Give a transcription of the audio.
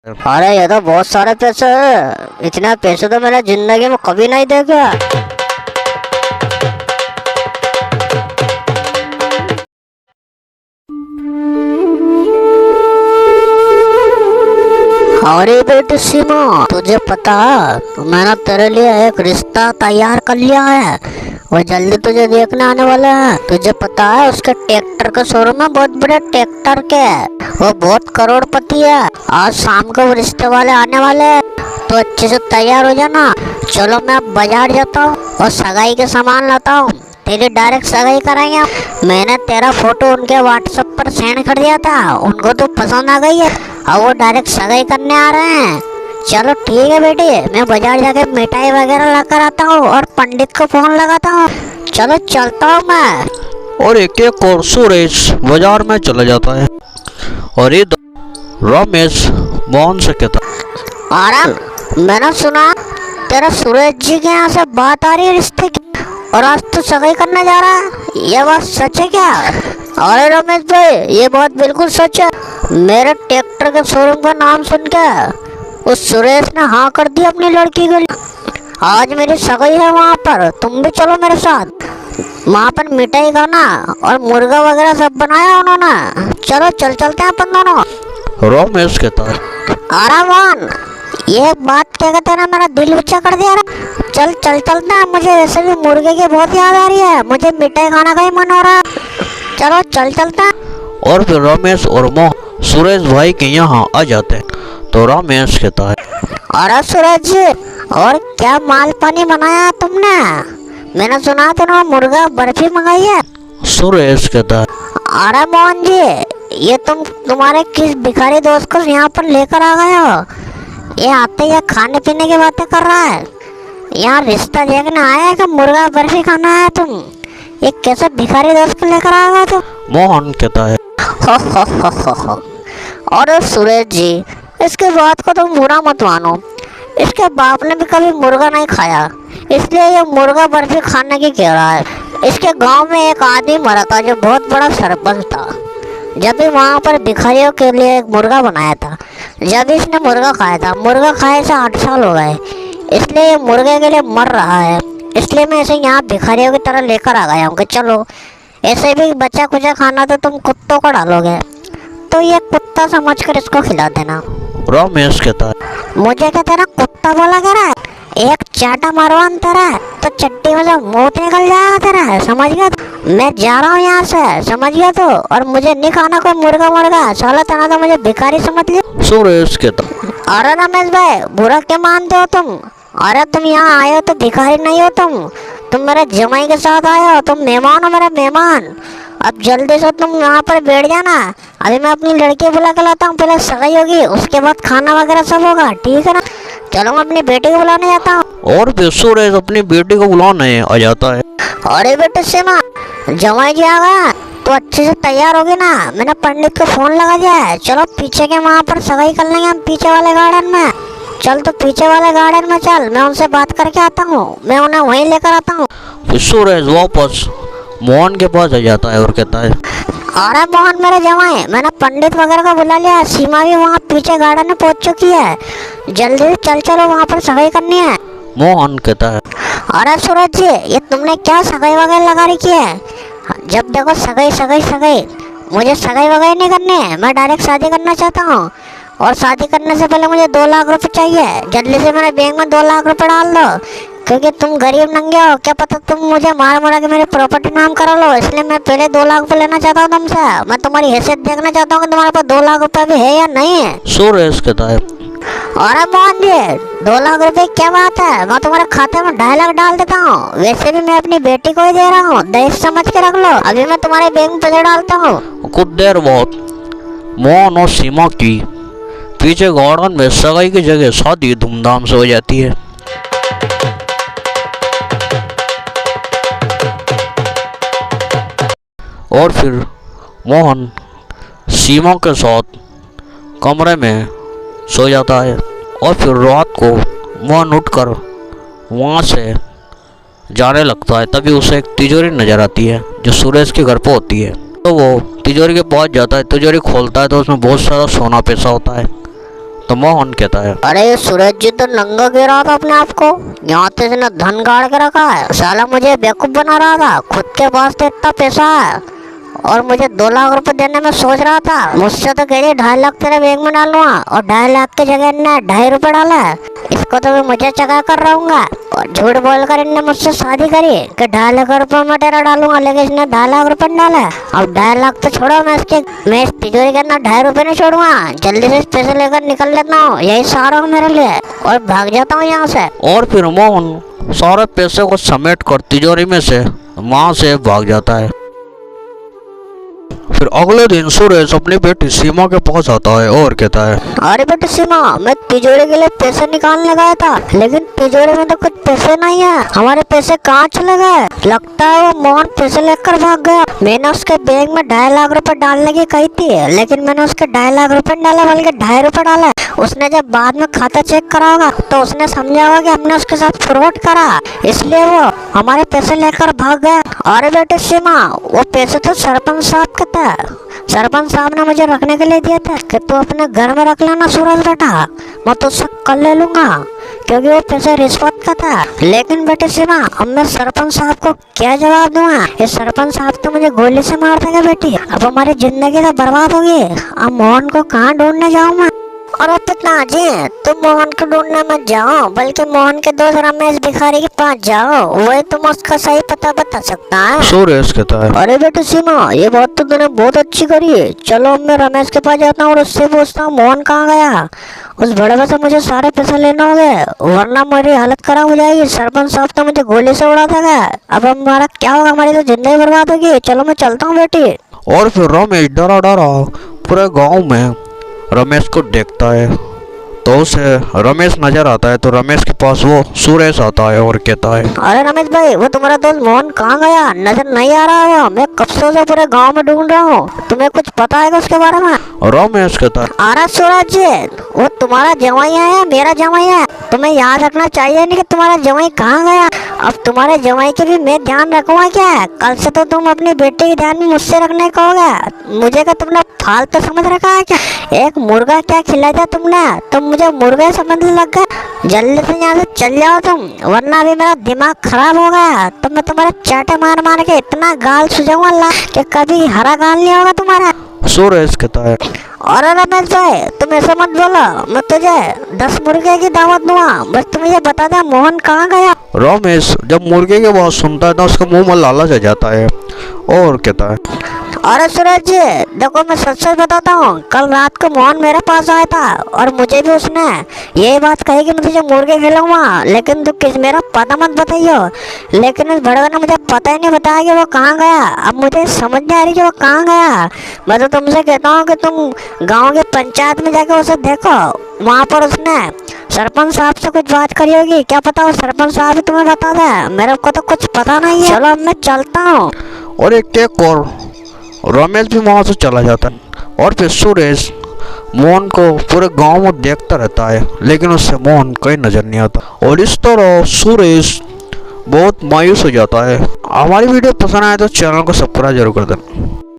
अरे ये तो बहुत सारे पैसे है। इतना पैसे तो मैंने जिंदगी में कभी नहीं देखा। अरे बेटी सीमा, तुझे पता मैंने तेरे लिए एक रिश्ता तैयार कर लिया है। वो जल्दी तुझे देखने आने वाला है। तुझे पता है उसके ट्रैक्टर का शोरूम है, बहुत बड़े ट्रैक्टर के। वो बहुत करोड़पति है। आज शाम को वो रिश्ते वाले आने वाले हैं, तो अच्छे से तैयार हो जाना। चलो मैं अब बाजार जाता हूँ और सगाई के सामान लाता हूँ। तेरी डायरेक्ट सगाई कराएंगे। मैंने तेरा फोटो उनके व्हाट्सएप पर सेंड कर दिया था, उनको तो पसंद आ गई है। अब वो डायरेक्ट सगाई करने आ रहे हैं। चलो ठीक है बेटी, मैं बाजार जाके मिठाई वगैरह ला कर आता हूँ और पंडित को फोन लगाता हूँ। चलो चलता हूँ मैं। और एक और सुरेश बाजार में चला जाता है और ये रमेश मोहन से कहता। आराम, मैंने सुना तेरा सुरेश जी के यहाँ से बात आ रही है रिश्ते की, और आज तो सगाई करने जा रहा है। ये बात सच है क्या? अरे रमेश भाई, ये बात बिल्कुल सच है। मेरे ट्रैक्टर के शोरूम का नाम सुन के उस सुरेश ने हाँ कर दी अपनी लड़की के लिए। आज मेरी सगाई है वहाँ पर, तुम भी चलो मेरे साथ। वहाँ पर मिठाई खाना और मुर्गा वगैरह सब बनाया उन्होंने। चलो चलते हैं अपन दोनों। रमेश कहता है। आराम, ये बात क्या कहते ना, मेरा दिल ऊंचा कर दिया। चलते हैं। मुझे वैसे भी मुर्गे की बहुत याद आ रही है, मुझे मिठाई खाना का ही मन हो रहा है। चलो चलते हैं। और फिर रमेश और मोहन सुरेश भाई के यहाँ आ जाते हैं। तो रमेश कहता है। अरे सुरेश जी, और क्या माल पानी बनाया है तुमने? मैंने सुना तुमने मुर्गा बर्फी मंगाई है। सुरेश कहता है। अरे मोहन जी, ये तुम्हारे किस भिखारी दोस्त को यहाँ पर लेकर आ गए हो? ये आते ही खाने पीने की बातें कर रहा है। यहाँ रिश्ता देखने आया है कि मुर्गा बर्फी खाना है तुम? ये कैसे भिखारी दोस्त को लेकर आ गए तुम? मोहन कहता है। हो। और सुरेश जी, इसके बात को तुम बुरा मत मानो। इसके बाप ने भी कभी मुर्गा नहीं खाया, इसलिए ये मुर्गा बर्फी खाने की कह रहा है। इसके गांव में एक आदमी मरा था जो बहुत बड़ा सरपंच था। जब भी वहाँ पर भिखारियों के लिए एक मुर्गा बनाया था, जब इसने मुर्गा खाया था, मुर्गा खाए से 8 साल हो गए, इसलिए ये मुर्गे के लिए मर रहा है। इसलिए मैं इसे यहाँ भिखारियों की तरह लेकर आ गया हूँ कि चलो, ऐसे भी बचा कुचा खाना तो तुम कुत्तों को डालोगे, तो ये कुत्ता समझकर इसको खिला देना। रमेश कहता है। मुझे क्या तेरा कुत्ता बोला कह रहा है? एक चाटा मारवान तेरा तो चट्टी में से मूत निकल जाएगा तेरा, समझ गया? मैं जा रहा हूँ यहाँ से, समझ गया? तो और मुझे नहीं खाना कोई मुर्गा। साला तना तो मुझे भिखारी समझ लिया। सुरेश कहता। अरे रमेश भाई, बुरा क्या मानते हो तुम? अरे तुम यहाँ आए हो तो भिखारी नहीं हो तुम मेरे जमाई के साथ आए हो, तुम मेहमान हो, मेरा मेहमान। अब जल्दी से तुम यहाँ पर बैठ जाना। अभी मैं अपनी लड़की बुला के लाता हूँ, पहले सगाई होगी, उसके बाद खाना वगैरह सब होगा, ठीक है ना? चलो मैं अपनी बेटी को बुलाने जाता हूँ। और फिर सुरेश अपनी बेटी को बुलाने आ जाता है। अरे बेटे सीमा, जमाई जी आ गया तो अच्छे से तैयार होगी ना? मैंने पंडित को फोन लगा दिया है। चलो पीछे के वहाँ पर सगाई कर लेंगे हम, पीछे वाले गार्डन में। चल तो पीछे वाले गार्डन में चल, मैं उनसे बात करके आता हूँ, मैं उन्हें वहीं लेकर आता हूँ। फिर सुरेश वापस मोहन के पास आ जाता है और कहता है। अरे मोहन मेरे जमाई, मैंने पंडित वगैरह को बुला लिया। सीमा भी वहाँ पीछे गार्डन में पहुँच चुकी है। जल्दी चलो, वहाँ पर सगाई करनी है। मोहन कहता है। अरे सूरज जी, ये तुमने क्या सगाई वगैरह लगा रखी है? जब देखो सगाई। मुझे सगाई वगैरह नहीं करनी है, मैं डायरेक्ट शादी करना चाहता हूँ। और शादी करने से पहले मुझे 2 लाख रुपए चाहिए। जल्दी से मेरे बैंक में 2 लाख रुपए डाल दो, क्योंकि तुम गरीब नंगे हो। क्या पता तुम मुझे मार के मेरी प्रॉपर्टी नाम करा लो, इसलिए मैं पहले 2 लाख रुपए लेना चाहता हूँ तुमसे। मैं तुम्हारी हैसियत देखना चाहता हूँ कि तुम्हारे पास 2 लाख रुपए भी है या नहीं है। सुरेश कहता है। अरे मोहन जी, 2 लाख रुपए क्या बात है? मैं तुम्हारे खाते में 2.5 लाख डाल देता हूँ। वैसे भी मैं अपनी बेटी को ही दे रहा हूँ, दहेज समझ के रख लो। अभी मैं तुम्हारे बैंक में पैसे डालता हूँ। कुछ देर बाद मोहन और सीमा की पीछे गार्डन में सगाई की जगह शादी धूमधाम से हो जाती है। और फिर मोहन सीमा के साथ कमरे में सो जाता है। और फिर रात को मोहन उठकर वहाँ से जाने लगता है। तभी उसे एक तिजोरी नजर आती है जो सुरेश के घर पर होती है। तो वो तिजोरी के पास जाता है, तिजोरी खोलता है तो उसमें बहुत सारा सोना पैसा होता है। तो मोहन कहता है, अरे ये सूरज जी तो नंगा गिरा था अपने आप को, यहाँ तो इसने धन गाड़ के रखा है। साला मुझे बेवकूफ बना रहा था, खुद के पास तो इतना पैसा है और मुझे 2 लाख रुपए देने में सोच रहा था। मुझसे तो कह रही 2.5 लाख तेरे बैंक में डालूंगा और 2.5 लाख की जगह इनने 2.5 रुपए डाला है। इसको तो मैं मुझे चका कर रहूंगा और झूठ बोलकर इनने मुझसे शादी करी कि 2.5 लाख रुपए मैं तेरा डालूंगा, लेकिन इसने 2.5 लाख रुपए डाला है। अब 2.5 लाख तो छोड़ो, मैं इस तिजोरी के अंदर 2.5 रुपए नहीं छोड़ूंगा। जल्दी से पैसे लेकर निकल लेता हूँ, यही सहारा हो मेरे लिए, और भाग जाता हूँ यहाँ से। और फिर मोहन सारे पैसे को समेट कर तिजोरी में से वहाँ से भाग जाता है। फिर अगले दिन सुरेश अपनी बेटी सीमा के पास आता है और कहता है, अरे बेटी सीमा, मैं तिजोरी के लिए पैसे निकालने गया था, लेकिन तिजोरी में तो कुछ पैसे नहीं है। हमारे पैसे कहाँ चले गए? लगता है वो मोहन पैसे लेकर भाग गया। मैंने उसके बैंक में 2.5 लाख रुपए डालने की कही थी, लेकिन मैंने उसके 2.5 लाख रुपए डाला, बल्कि 2.5 रुपए डाला। उसने जब बाद में खाता चेक करा होगा तो उसने समझा होगा कि हमने उसके साथ फ्रॉड करा, इसलिए वो हमारे पैसे लेकर भाग गया। अरे बेटे सीमा, वो पैसे तो सरपंच साहब के थे। सरपंच साहब ने मुझे रखने के लिए दिया था कि तू अपने घर में रख लेना सूरज बेटा, मैं तुझसे कल ले लूंगा, क्योंकि वो पैसे रिश्वत का था। लेकिन बेटे सीमा, अब मैं सरपंच साहब को क्या जवाब दूंगा? ये सरपंच साहब तो मुझे गोली से मार देंगे बेटी, अब हमारी जिंदगी तो बर्बाद होगी। अब मोहन को कहाँ ढूंढने जाऊँ मैं? और पिताजी, तुम मोहन को ढूंढने मत जाओ, बल्कि मोहन के दोस्त रमेश भिखारी के पास जाओ, वही तुम उसका सही पता बता सकता है। सुरेश कहता है, अरे बेटे सीमा, ये बात तो तूने बहुत अच्छी करी है। चलो मैं रमेश के पास जाता हूँ और उससे पूछता हूँ मोहन कहाँ गया। उस बड़े से मुझे सारे पैसे लेने होंगे, वरना मेरी हालत खराब हो जाएगी। सरपंच साहब तो मुझे गोली से उड़ा देगा, अब हमारा क्या होगा? हमारी तो जिंदगी बर्बाद होगी। चलो मैं चलता हूँ बेटी। और फिर रमेश डरा डरा पूरे गांव में रमेश को देखता है, तो उसे रमेश नजर आता है। तो रमेश के पास वो सुरेश आता है और कहता है, अरे रमेश भाई, वो तुम्हारा दोस्त मोहन कहाँ गया? नजर नहीं आ रहा है वो, मैं कब से पूरे गांव में ढूंढ रहा हूँ। तुम्हें कुछ पता है उसके बारे में? रमेश कहता है, अरे सूरज जी, वो तुम्हारा जवाई है या मेरा जवाई है? तुम्हें याद रखना चाहिए नहीं कि तुम्हारा जवाई कहाँ गया। अब तुम्हारे जवाई के भी मैं ध्यान रखूंगा क्या? कल से तो तुम अपनी बेटी के ध्यान में मुझसे रखने कहोगे। मुझे क्या तुमने फालतू समझ रखा है क्या? एक मुर्गा क्या खिलाया था तुमने, तुम मुझे मुर्गा समझने लग गए। जल्दी से यहाँ से चल जाओ तुम, वरना अभी मेरा दिमाग खराब हो गया। तो मैं तुम्हारे चाटे मार मार के इतना गाल सुझाऊंगा कि कभी हरा गाल नहीं होगा तुम्हारा। सुरेश कहता है, अरे रमेश भाई, तुम ऐसा मत बोलो, मैं तुझे 10 मुर्गे की दावत दूंगा, बस तुम ये बता दे मोहन कहाँ गया। रमेश जब मुर्गे की बात सुनता है तो उसका मुंह में लालच आ जाता है और कहता है, अरे सूरज जी, देखो मैं सच सच बताता हूँ, कल रात को मोहन मेरे पास आया था और मुझे भी उसने यही बात कही कि मैं तुझे मुर्गे खिलाऊंगा, लेकिन तू किस मेरा पता मत बताइयो। लेकिन उस भड़वे ने मुझे पता ही नहीं बताया कि वो कहाँ गया। अब मुझे समझ नहीं आ रही कि वो कहाँ गया। मैं तो तुमसे कहता हूँ कि तुम गाँव के पंचायत में जाके उसे देखो, वहाँ पर उसने सरपंच साहब से कुछ बात करी होगी, क्या पता वो सरपंच साहब ही तुम्हें बता दे। मेरे को तो कुछ पता नहीं है। चलो अब मैं चलता हूँ। और एक टेक और रमेश भी वहाँ से चला जाता है। और फिर सुरेश मोहन को पूरे गांव में देखता रहता है, लेकिन उससे मोहन कहीं नजर नहीं आता। और इस तरह सुरेश बहुत मायूस हो जाता है। हमारी वीडियो पसंद आए तो चैनल को सब्सक्राइब जरूर कर देना।